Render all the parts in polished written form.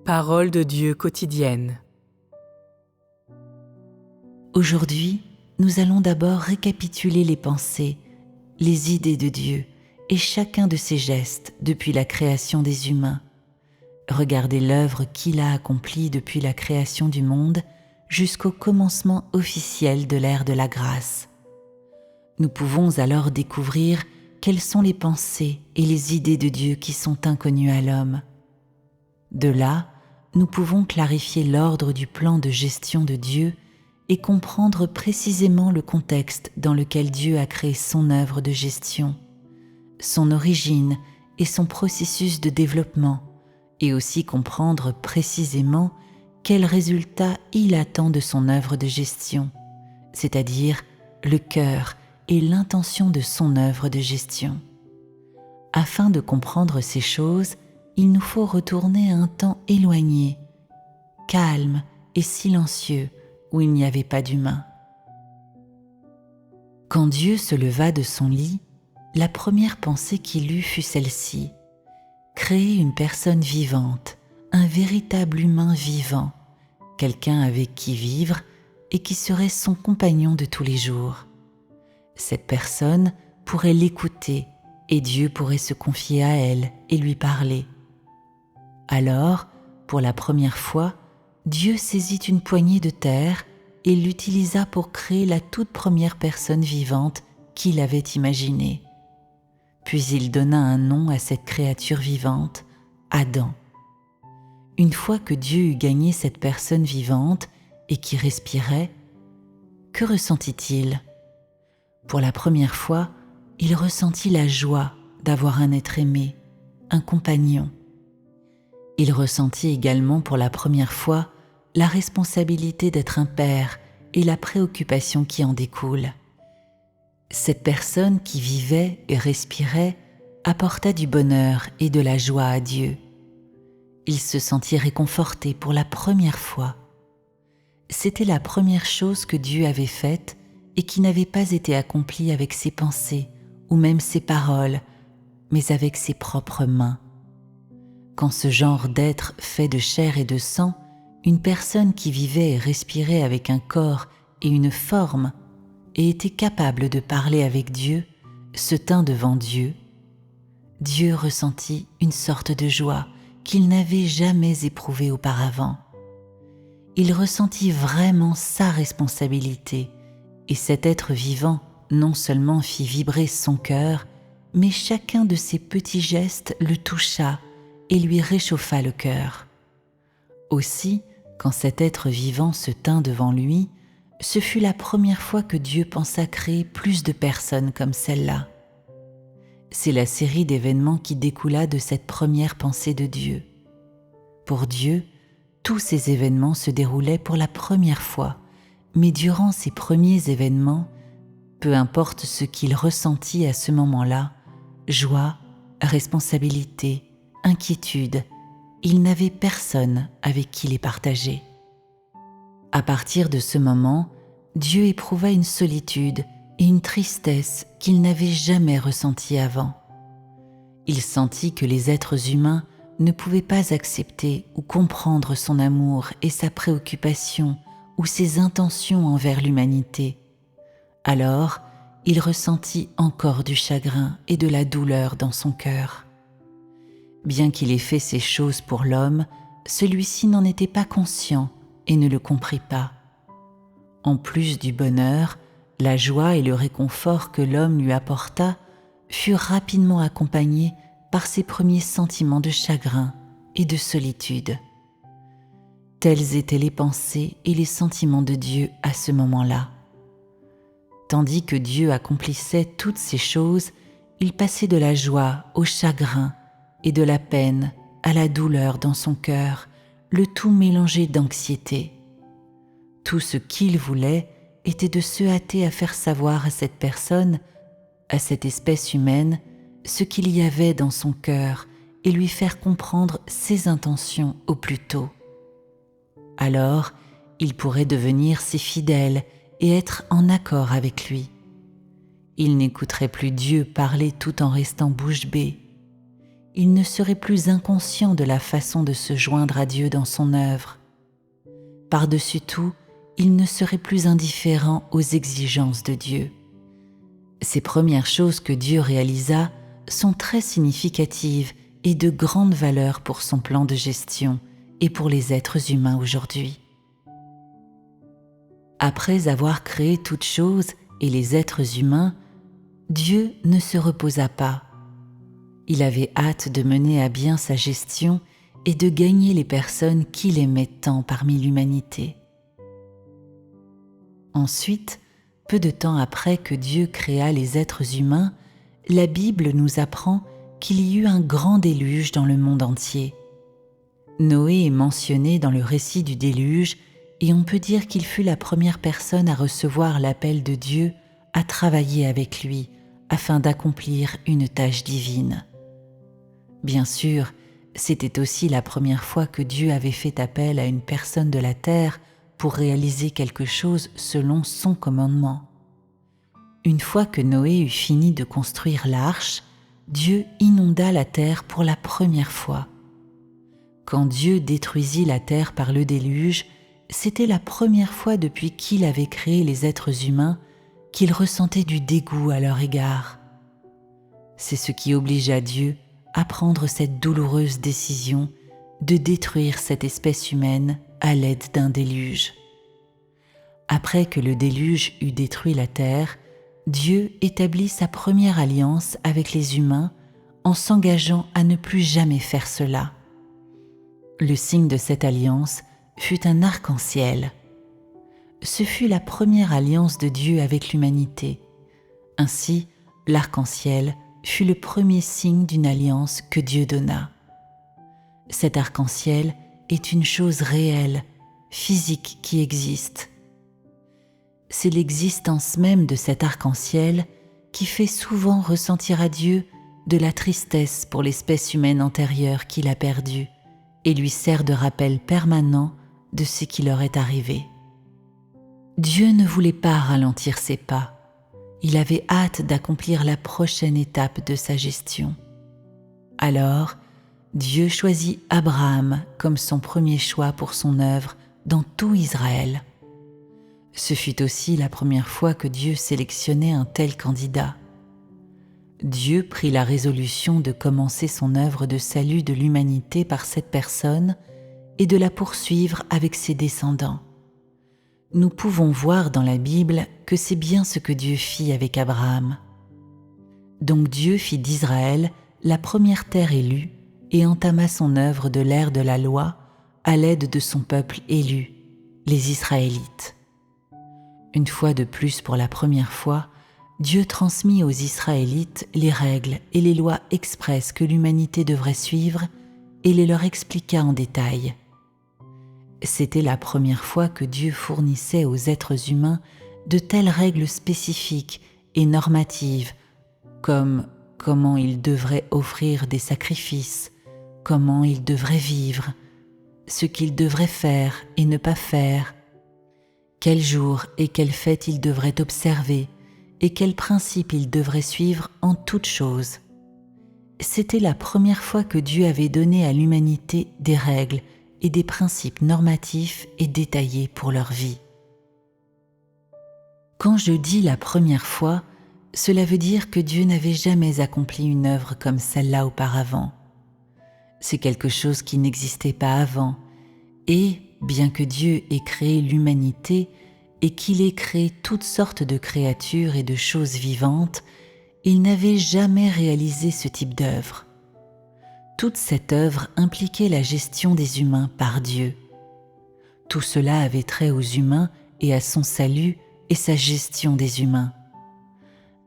Parole de Dieu quotidienne. Aujourd'hui, nous allons d'abord récapituler les pensées, les idées de Dieu et chacun de ses gestes depuis la création des humains. Regardez l'œuvre qu'il a accomplie depuis la création du monde jusqu'au commencement officiel de l'ère de la grâce. Nous pouvons alors découvrir quelles sont les pensées et les idées de Dieu qui sont inconnues à l'homme. De là, nous pouvons clarifier l'ordre du plan de gestion de Dieu et comprendre précisément le contexte dans lequel Dieu a créé son œuvre de gestion, son origine et son processus de développement, et aussi comprendre précisément quel résultat il attend de son œuvre de gestion, c'est-à-dire le cœur et l'intention de son œuvre de gestion. Afin de comprendre ces choses, il nous faut retourner à un temps éloigné, calme et silencieux, où il n'y avait pas d'humain. Quand Dieu se leva de son lit, la première pensée qu'il eut fut celle-ci: créer une personne vivante, un véritable humain vivant, quelqu'un avec qui vivre et qui serait son compagnon de tous les jours. Cette personne pourrait l'écouter et Dieu pourrait se confier à elle et lui parler. Alors, pour la première fois, Dieu saisit une poignée de terre et l'utilisa pour créer la toute première personne vivante qu'il avait imaginée. Puis il donna un nom à cette créature vivante, Adam. Une fois que Dieu eut gagné cette personne vivante et qui respirait, que ressentit-il ? Pour la première fois, il ressentit la joie d'avoir un être aimé, un compagnon. Il ressentit également pour la première fois la responsabilité d'être un père et la préoccupation qui en découle. Cette personne qui vivait et respirait apporta du bonheur et de la joie à Dieu. Il se sentit réconforté pour la première fois. C'était la première chose que Dieu avait faite et qui n'avait pas été accomplie avec ses pensées ou même ses paroles, mais avec ses propres mains. Quand ce genre d'être fait de chair et de sang, une personne qui vivait et respirait avec un corps et une forme et était capable de parler avec Dieu, se tint devant Dieu, Dieu ressentit une sorte de joie qu'il n'avait jamais éprouvée auparavant. Il ressentit vraiment sa responsabilité et cet être vivant non seulement fit vibrer son cœur, mais chacun de ses petits gestes le toucha et lui réchauffa le cœur. Aussi, quand cet être vivant se tint devant lui, ce fut la première fois que Dieu pensa créer plus de personnes comme celle-là. C'est la série d'événements qui découla de cette première pensée de Dieu. Pour Dieu, tous ces événements se déroulaient pour la première fois, mais durant ces premiers événements, peu importe ce qu'il ressentit à ce moment-là, joie, responsabilité, inquiétude, il n'avait personne avec qui les partager. À partir de ce moment, Dieu éprouva une solitude et une tristesse qu'il n'avait jamais ressentie avant. Il sentit que les êtres humains ne pouvaient pas accepter ou comprendre son amour et sa préoccupation ou ses intentions envers l'humanité. Alors, il ressentit encore du chagrin et de la douleur dans son cœur. Bien qu'il ait fait ces choses pour l'homme, celui-ci n'en était pas conscient et ne le comprit pas. En plus du bonheur, la joie et le réconfort que l'homme lui apporta furent rapidement accompagnés par ses premiers sentiments de chagrin et de solitude. Tels étaient les pensées et les sentiments de Dieu à ce moment-là. Tandis que Dieu accomplissait toutes ces choses, il passait de la joie au chagrin et de la peine à la douleur dans son cœur, le tout mélangé d'anxiété. Tout ce qu'il voulait était de se hâter à faire savoir à cette personne, à cette espèce humaine, ce qu'il y avait dans son cœur et lui faire comprendre ses intentions au plus tôt. Alors, il pourrait devenir si fidèle et être en accord avec lui. Il n'écouterait plus Dieu parler tout en restant bouche bée. il ne serait plus inconscient de la façon de se joindre à Dieu dans son œuvre. Par-dessus tout, il ne serait plus indifférent aux exigences de Dieu. Ces premières choses que Dieu réalisa sont très significatives et de grande valeur pour son plan de gestion et pour les êtres humains aujourd'hui. Après avoir créé toutes choses et les êtres humains, Dieu ne se reposa pas. Il avait hâte de mener à bien sa gestion et de gagner les personnes qu'il aimait tant parmi l'humanité. Ensuite, peu de temps après que Dieu créa les êtres humains, la Bible nous apprend qu'il y eut un grand déluge dans le monde entier. Noé est mentionné dans le récit du déluge et on peut dire qu'il fut la première personne à recevoir l'appel de Dieu à travailler avec lui afin d'accomplir une tâche divine. Bien sûr, c'était aussi la première fois que Dieu avait fait appel à une personne de la terre pour réaliser quelque chose selon son commandement. Une fois que Noé eut fini de construire l'arche, Dieu inonda la terre pour la première fois. Quand Dieu détruisit la terre par le déluge, c'était la première fois depuis qu'il avait créé les êtres humains qu'il ressentait du dégoût à leur égard. C'est ce qui obligea Dieu à prendre cette douloureuse décision de détruire cette espèce humaine à l'aide d'un déluge. Après que le déluge eut détruit la terre, Dieu établit sa première alliance avec les humains en s'engageant à ne plus jamais faire cela. Le signe de cette alliance fut un arc-en-ciel. Ce fut la première alliance de Dieu avec l'humanité. Ainsi, l'arc-en-ciel fut le premier signe d'une alliance que Dieu donna. Cet arc-en-ciel est une chose réelle, physique qui existe. C'est l'existence même de cet arc-en-ciel qui fait souvent ressentir à Dieu de la tristesse pour l'espèce humaine antérieure qu'il a perdue et lui sert de rappel permanent de ce qui leur est arrivé. Dieu ne voulait pas ralentir ses pas. Il avait hâte d'accomplir la prochaine étape de sa gestion. Alors, Dieu choisit Abraham comme son premier choix pour son œuvre dans tout Israël. Ce fut aussi la première fois que Dieu sélectionnait un tel candidat. Dieu prit la résolution de commencer son œuvre de salut de l'humanité par cette personne et de la poursuivre avec ses descendants. Nous pouvons voir dans la Bible que c'est bien ce que Dieu fit avec Abraham. Donc Dieu fit d'Israël la première terre élue et entama son œuvre de l'ère de la loi à l'aide de son peuple élu, les Israélites. Une fois de plus, pour la première fois, Dieu transmit aux Israélites les règles et les lois expresses que l'humanité devrait suivre et les leur expliqua en détail. C'était la première fois que Dieu fournissait aux êtres humains de telles règles spécifiques et normatives comme comment ils devraient offrir des sacrifices, comment ils devraient vivre, ce qu'ils devraient faire et ne pas faire, quels jours et quelles fêtes ils devraient observer et quels principes ils devraient suivre en toutes choses. C'était la première fois que Dieu avait donné à l'humanité des règles et des principes normatifs et détaillés pour leur vie. Quand je dis la première fois, cela veut dire que Dieu n'avait jamais accompli une œuvre comme celle-là auparavant. C'est quelque chose qui n'existait pas avant, et bien que Dieu ait créé l'humanité et qu'il ait créé toutes sortes de créatures et de choses vivantes, il n'avait jamais réalisé ce type d'œuvre. Toute cette œuvre impliquait la gestion des humains par Dieu. Tout cela avait trait aux humains et à son salut et sa gestion des humains.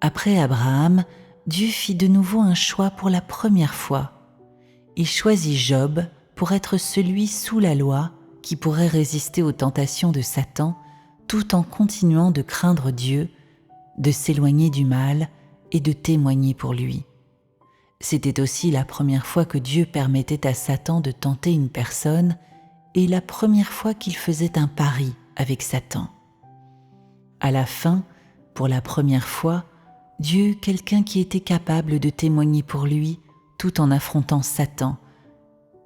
Après Abraham, Dieu fit de nouveau un choix pour la première fois. Il choisit Job pour être celui sous la loi qui pourrait résister aux tentations de Satan tout en continuant de craindre Dieu, de s'éloigner du mal et de témoigner pour lui. C'était aussi la première fois que Dieu permettait à Satan de tenter une personne et la première fois qu'il faisait un pari avec Satan. À la fin, pour la première fois, Dieu, quelqu'un qui était capable de témoigner pour lui, tout en affrontant Satan,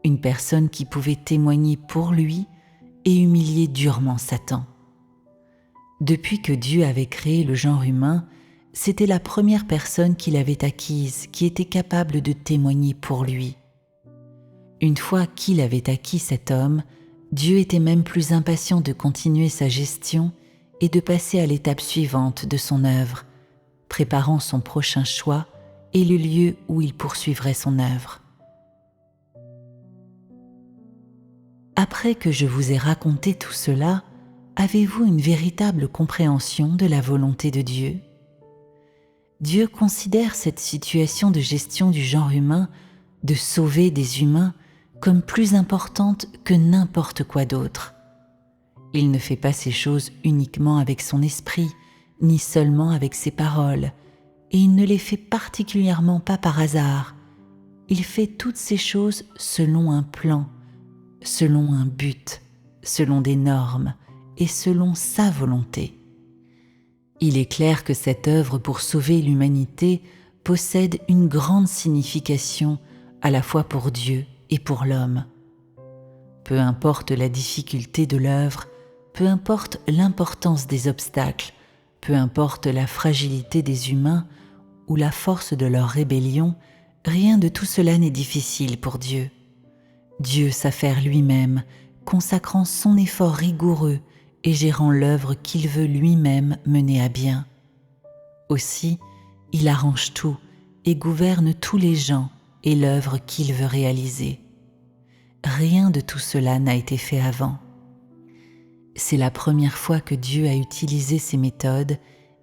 une personne qui pouvait témoigner pour lui et humilier durement Satan. Depuis que Dieu avait créé le genre humain, c'était la première personne qu'il avait acquise qui était capable de témoigner pour lui. Une fois qu'il avait acquis cet homme, Dieu était même plus impatient de continuer sa gestion et de passer à l'étape suivante de son œuvre, préparant son prochain choix et le lieu où il poursuivrait son œuvre. Après que je vous ai raconté tout cela, avez-vous une véritable compréhension de la volonté de Dieu ? Dieu considère cette situation de gestion du genre humain, de sauver des humains, comme plus importante que n'importe quoi d'autre. Il ne fait pas ces choses uniquement avec son esprit, ni seulement avec ses paroles, et il ne les fait particulièrement pas par hasard. Il fait toutes ces choses selon un plan, selon un but, selon des normes et selon sa volonté. Il est clair que cette œuvre pour sauver l'humanité possède une grande signification à la fois pour Dieu et pour l'homme. Peu importe la difficulté de l'œuvre, peu importe l'importance des obstacles, peu importe la fragilité des humains ou la force de leur rébellion, rien de tout cela n'est difficile pour Dieu. Dieu s'affaire lui-même, consacrant son effort rigoureux et gérant l'œuvre qu'il veut lui-même mener à bien. Aussi, il arrange tout et gouverne tous les gens et l'œuvre qu'il veut réaliser. Rien de tout cela n'a été fait avant. C'est la première fois que Dieu a utilisé ces méthodes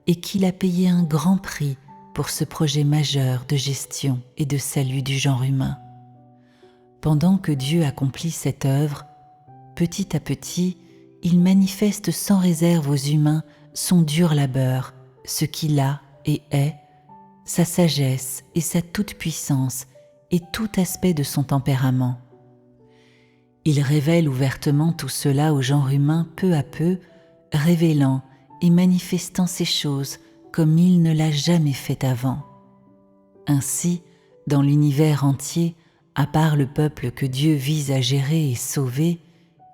et qu'il a payé un grand prix pour ce projet majeur de gestion et de salut du genre humain. Pendant que Dieu accomplit cette œuvre, petit à petit, il manifeste sans réserve aux humains son dur labeur, ce qu'il a et est, sa sagesse et sa toute-puissance et tout aspect de son tempérament. Il révèle ouvertement tout cela au genre humain peu à peu, révélant et manifestant ces choses comme il ne l'a jamais fait avant. Ainsi, dans l'univers entier, à part le peuple que Dieu vise à gérer et sauver,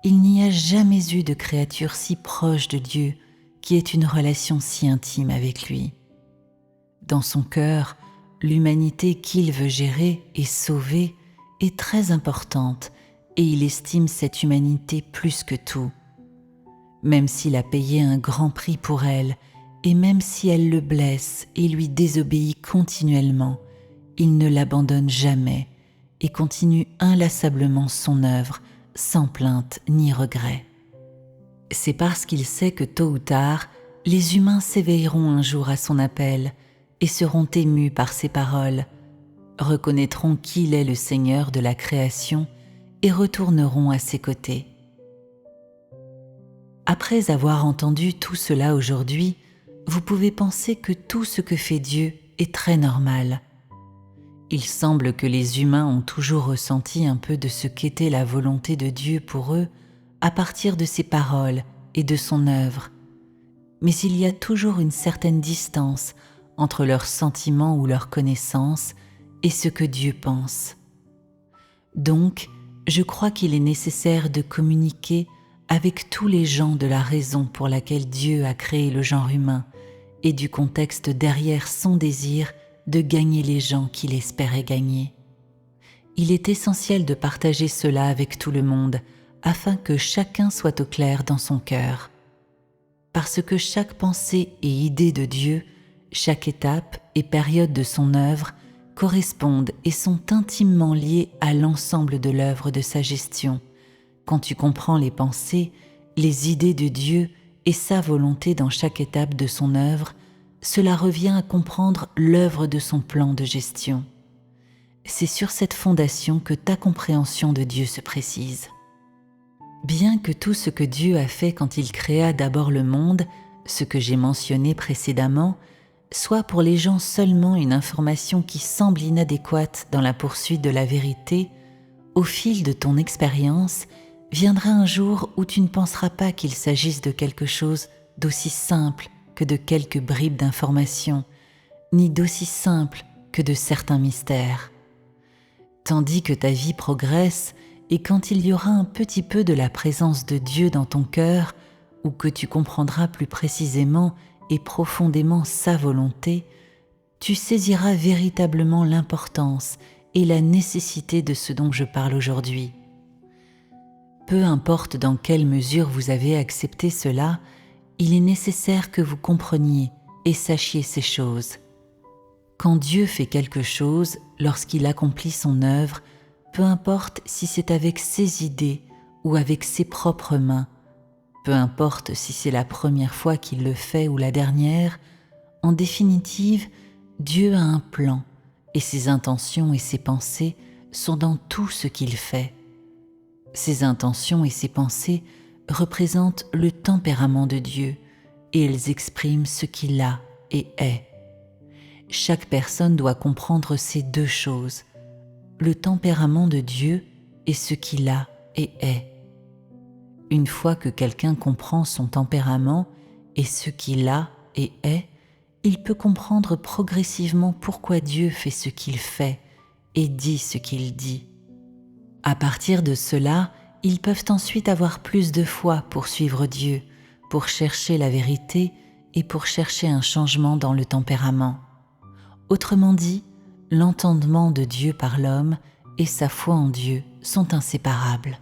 il n'y a jamais eu de créature si proche de Dieu qui ait une relation si intime avec lui. Dans son cœur, l'humanité qu'il veut gérer et sauver est très importante et il estime cette humanité plus que tout. Même s'il a payé un grand prix pour elle et même si elle le blesse et lui désobéit continuellement, il ne l'abandonne jamais et continue inlassablement son œuvre sans plainte ni regret. C'est parce qu'il sait que tôt ou tard, les humains s'éveilleront un jour à son appel et seront émus par ses paroles, reconnaîtront qu'il est le Seigneur de la création et retourneront à ses côtés. Après avoir entendu tout cela aujourd'hui, vous pouvez penser que tout ce que fait Dieu est très normal. Il semble que les humains ont toujours ressenti un peu de ce qu'était la volonté de Dieu pour eux à partir de ses paroles et de son œuvre. Mais il y a toujours une certaine distance entre leurs sentiments ou leurs connaissances et ce que Dieu pense. Donc, je crois qu'il est nécessaire de communiquer avec tous les gens de la raison pour laquelle Dieu a créé le genre humain et du contexte derrière son désir de gagner les gens qu'il espérait gagner. Il est essentiel de partager cela avec tout le monde afin que chacun soit au clair dans son cœur. Parce que chaque pensée et idée de Dieu, chaque étape et période de son œuvre correspondent et sont intimement liées à l'ensemble de l'œuvre de sa gestion. Quand tu comprends les pensées, les idées de Dieu et sa volonté dans chaque étape de son œuvre, cela revient à comprendre l'œuvre de son plan de gestion. C'est sur cette fondation que ta compréhension de Dieu se précise. Bien que tout ce que Dieu a fait quand il créa d'abord le monde, ce que j'ai mentionné précédemment, soit pour les gens seulement une information qui semble inadéquate dans la poursuite de la vérité, au fil de ton expérience, viendra un jour où tu ne penseras pas qu'il s'agisse de quelque chose d'aussi simple que de quelques bribes d'informations, ni d'aussi simple que de certains mystères. Tandis que ta vie progresse et quand il y aura un petit peu de la présence de Dieu dans ton cœur, ou que tu comprendras plus précisément et profondément sa volonté, tu saisiras véritablement l'importance et la nécessité de ce dont je parle aujourd'hui. Peu importe dans quelle mesure vous avez accepté cela, il est nécessaire que vous compreniez et sachiez ces choses. Quand Dieu fait quelque chose, lorsqu'il accomplit son œuvre, peu importe si c'est avec ses idées ou avec ses propres mains, peu importe si c'est la première fois qu'il le fait ou la dernière, en définitive, Dieu a un plan et ses intentions et ses pensées sont dans tout ce qu'il fait. Ses intentions et ses pensées représentent le tempérament de Dieu et elles expriment ce qu'il a et est. Chaque personne doit comprendre ces deux choses, le tempérament de Dieu et ce qu'il a et est. Une fois que quelqu'un comprend son tempérament et ce qu'il a et est, il peut comprendre progressivement pourquoi Dieu fait ce qu'il fait et dit ce qu'il dit. À partir de cela, ils peuvent ensuite avoir plus de foi pour suivre Dieu, pour chercher la vérité et pour chercher un changement dans le tempérament. Autrement dit, l'entendement de Dieu par l'homme et sa foi en Dieu sont inséparables.